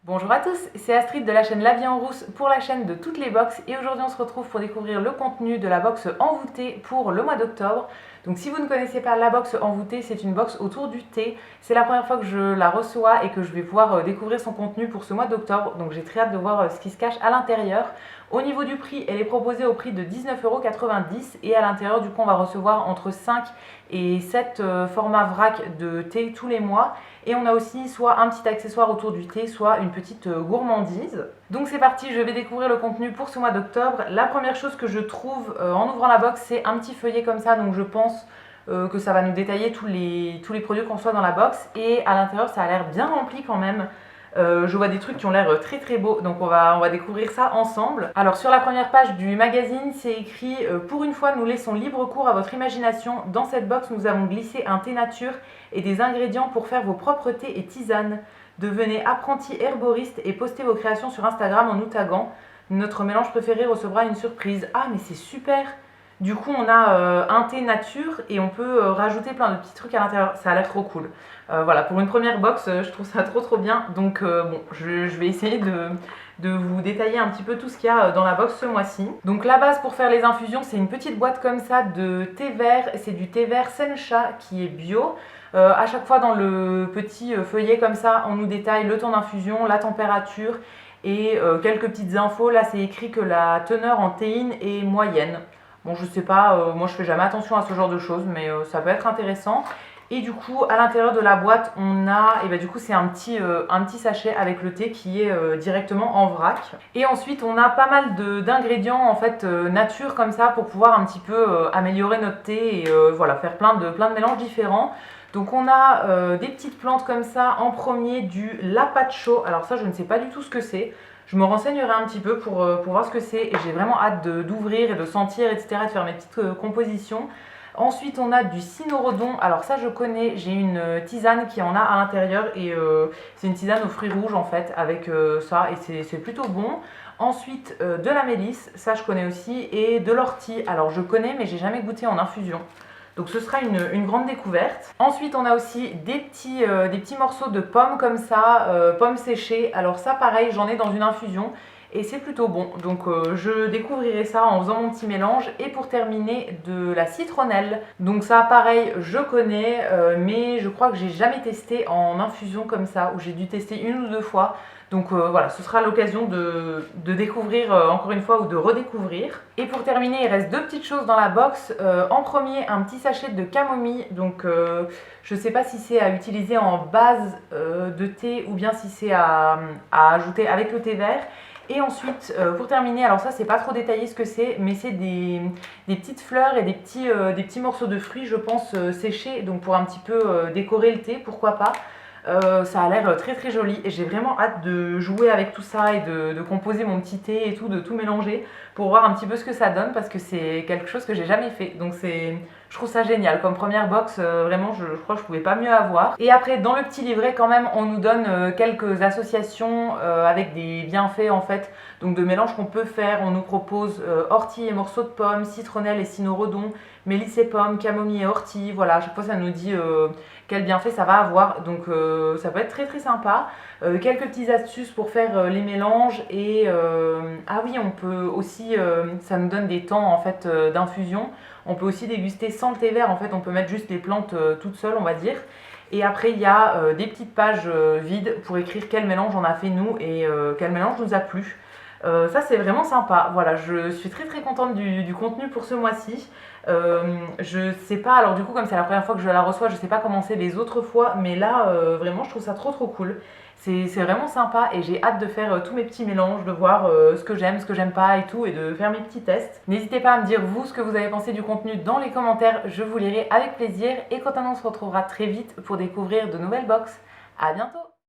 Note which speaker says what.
Speaker 1: Bonjour à tous, c'est Astrid de la chaîne La Vie en Rousse pour la chaîne de toutes les box et aujourd'hui on se retrouve pour découvrir le contenu de la box envoûtée pour le mois d'octobre. Donc si vous ne connaissez pas la box envoûtée, c'est une box autour du thé. C'est la première fois que je la reçois et que je vais pouvoir découvrir son contenu pour ce mois d'octobre. Donc j'ai très hâte de voir ce qui se cache à l'intérieur. Au niveau du prix, elle est proposée au prix de 19,90 € et à l'intérieur du coup on va recevoir entre 5 et 7 formats vrac de thé tous les mois. Et on a aussi soit un petit accessoire autour du thé, soit une petite gourmandise. Donc c'est parti, je vais découvrir le contenu pour ce mois d'octobre. La première chose que je trouve en ouvrant la box, c'est un petit feuillet comme ça. Donc je pense que ça va nous détailler tous les produits qu'on reçoit dans la box. Et à l'intérieur, ça a l'air bien rempli quand même. Je vois des trucs qui ont l'air très très beaux, donc on va découvrir ça ensemble. Alors sur la première page du magazine, c'est écrit pour une fois, nous laissons libre cours à votre imagination. Dans cette box, nous avons glissé un thé nature et des ingrédients pour faire vos propres thés et tisanes. Devenez apprenti herboriste et postez vos créations sur Instagram en nous taguant. Notre mélange préféré recevra une surprise. Ah mais c'est super! Du coup, on a un thé nature et on peut rajouter plein de petits trucs à l'intérieur. Ça a l'air trop cool. Voilà, pour une première box, je trouve ça trop bien. Donc bon, je vais essayer de vous détailler un petit peu tout ce qu'il y a dans la box ce mois-ci. Donc la base pour faire les infusions, c'est une petite boîte comme ça de thé vert. C'est du thé vert Sencha qui est bio. À chaque fois dans le petit feuillet comme ça, on nous détaille le temps d'infusion, la température et quelques petites infos. Là, c'est écrit que la teneur en théine est moyenne. Bon, je sais pas, moi je fais jamais attention à ce genre de choses, mais ça peut être intéressant. Et du coup, à l'intérieur de la boîte, on a, et bah du coup c'est un petit sachet avec le thé qui est directement en vrac. Et ensuite, on a pas mal d'ingrédients en fait nature comme ça pour pouvoir un petit peu améliorer notre thé et voilà, faire plein de mélanges différents. Donc on a des petites plantes comme ça. En premier, du lapacho. Alors ça, je ne sais pas du tout ce que c'est. Je me renseignerai un petit peu pour voir ce que c'est et j'ai vraiment hâte d'ouvrir et de sentir, etc. et de faire mes petites compositions. Ensuite, on a du cynorhodon. Alors ça, je connais, j'ai une tisane qui en a à l'intérieur et c'est une tisane aux fruits rouges en fait avec ça et c'est plutôt bon. Ensuite, de la mélisse, ça je connais aussi, et de l'ortie. Alors je connais mais j'ai jamais goûté en infusion. Donc ce sera une grande découverte. Ensuite, on a aussi des petits morceaux de pommes comme ça, pommes séchées. Alors ça, pareil, j'en ai dans une infusion et c'est plutôt bon. Donc je découvrirai ça en faisant mon petit mélange. Et pour terminer, de la citronnelle. Donc ça, pareil, je connais, mais je crois que j'ai jamais testé en infusion comme ça, ou j'ai dû tester une ou deux fois. Donc voilà, ce sera l'occasion de découvrir encore une fois ou de redécouvrir. Et pour terminer, il reste deux petites choses dans la box. En premier, un petit sachet de camomille. Donc je ne sais pas si c'est à utiliser en base de thé ou bien si c'est à ajouter avec le thé vert. Et ensuite, pour terminer, alors ça c'est pas trop détaillé ce que c'est, mais c'est des petites fleurs et des petits morceaux de fruits, je pense, séchés. Donc pour un petit peu décorer le thé, pourquoi pas. Ça a l'air très joli et j'ai vraiment hâte de jouer avec tout ça et de composer mon petit thé et tout, de tout mélanger pour voir un petit peu ce que ça donne parce que c'est quelque chose que j'ai jamais fait. Donc je trouve ça génial. Comme première box, vraiment je crois que je pouvais pas mieux avoir. Et après dans le petit livret quand même on nous donne quelques associations avec des bienfaits en fait. Donc de mélanges qu'on peut faire, on nous propose ortie et morceaux de pommes, citronnelle et cynorhodon, mélisse et pommes, camomille et ortie. Voilà, à chaque fois ça nous dit quel bienfait ça va avoir. Donc ça peut être très sympa. Quelques petites astuces pour faire les mélanges et ah oui, on peut aussi, ça nous donne des temps en fait d'infusion. On peut aussi déguster sans le thé vert, en fait on peut mettre juste les plantes toutes seules on va dire. Et après il y a des petites pages vides pour écrire quel mélange on a fait nous et quel mélange nous a plu. Ça c'est vraiment sympa, voilà, je suis très contente du contenu pour ce mois-ci. Je sais pas, alors du coup comme c'est la première fois que je la reçois, je sais pas comment c'est les autres fois, mais là vraiment je trouve ça trop cool. C'est vraiment sympa et j'ai hâte de faire tous mes petits mélanges, de voir ce que j'aime pas et tout et de faire mes petits tests. N'hésitez pas à me dire vous ce que vous avez pensé du contenu dans les commentaires, je vous lirai avec plaisir et quant à nous on se retrouvera très vite pour découvrir de nouvelles box. À bientôt!